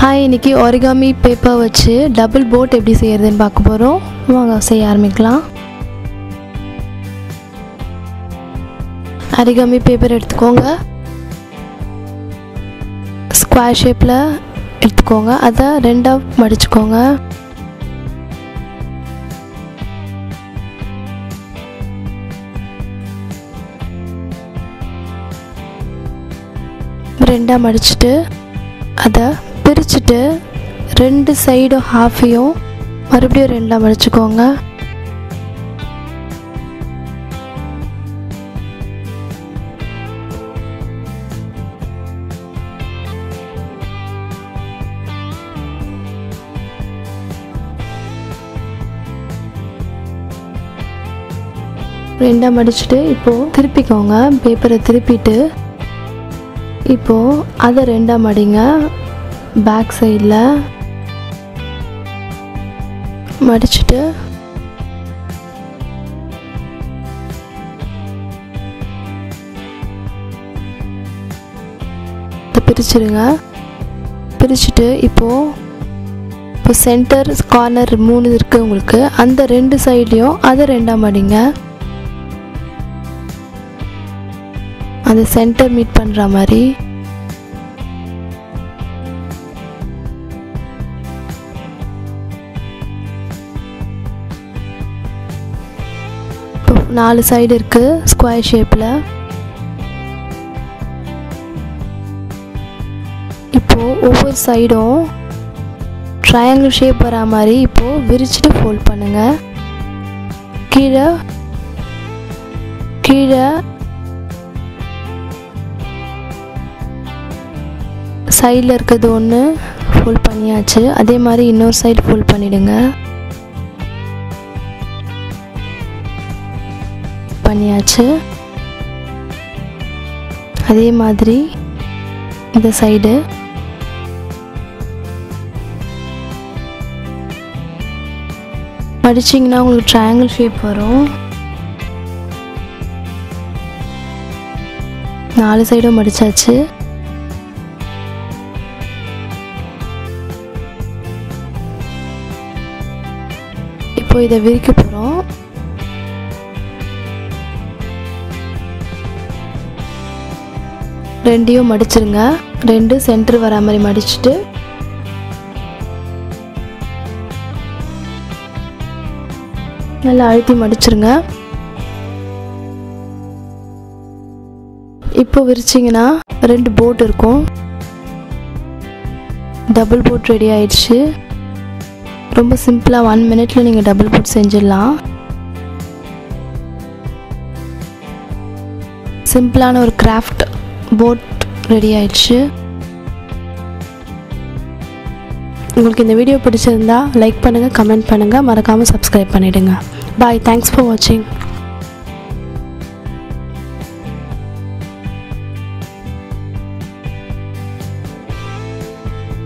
Hi, இன்னைக்கு origami paper வச்சு double boat எப்படி செய்யறதுன்னு பார்க்க போறோம். வாங்க செய்ய ஆரம்பிக்கலாம். origami paper எடுத்துக்கோங்க. ஸ்கொயர் ஷேப்ல எடுத்துக்கோங்க. அத ரெண்டா மடிச்சுக்கோங்க. ரெண்டா மடிச்சிட்டு அத பிரிச்சிட்டு ரெண்டு சைடு ஹாஃபையும் மறுபடியும் ரெண்டா மடிச்சுக்கோங்க. ரெண்டா மடிச்சிட்டு இப்போ திருப்பிக்கோங்க. பேப்பரை திருப்பிட்டு இப்போ அதை ரெண்டா மடிங்க. பேக் சைடில் மடிச்சிட்டு பிரிச்சிருங்க. பிரிச்சுட்டு இப்போ சென்டர் கார்னர் 3 இருக்குது உங்களுக்கு. அந்த ரெண்டு சைட்லையும் அதை ரெண்டா மடிங்க. அந்த சென்டர் மீட் பண்ணுற மாதிரி. இப்போ 4 சைடு இருக்குது ஸ்கொயர் ஷேப்பில். இப்போது ஒவ்வொரு சைடும் ட்ரையாங்கிள் ஷேப் வரா மாதிரி இப்போது விரிச்சிட்டு ஃபோல்ட் பண்ணுங்கள். கீழே கீழே சைடில் இருக்கிறது ஒன்று ஃபோல்ட் பண்ணியாச்சு. அதே மாதிரி இன்னொரு சைடு ஃபோல்ட் பண்ணிவிடுங்க. பண்ணியாச்சு. அதே மாதிரி இந்த சைடு மடிச்சிங்கன்னா உங்களுக்கு ட்ரையாங்கிள் ஷேப் வரும். 4 சைடும் மடிச்சாச்சு. இப்போ இதை விரிக்க போகிறோம். ரெண்டையும் மடிச்சிருங்க. ரெண்டு சென்டர் வர மாதிரி மடிச்சுட்டு நல்லா அழுத்தி மடிச்சிருங்க. இப்போ விரிச்சிங்கன்னா 2 போட் இருக்கும். டபுள் போட் ரெடி ஆயிடுச்சு. ரொம்ப சிம்பிளாக 1 மினிட்ல நீங்கள் டபுள் போட் செஞ்சிடலாம். சிம்பிளான ஒரு கிராஃப்ட் போட் ரெடி ஆயிடுச்சு. உங்களுக்கு இந்த வீடியோ பிடிச்சிருந்தா லைக் பண்ணுங்கள், கமெண்ட் பண்ணுங்கள், மறக்காமல் சப்ஸ்கிரைப் பண்ணிவிடுங்க. பாய், தேங்க்ஸ் ஃபார் வாட்சிங்.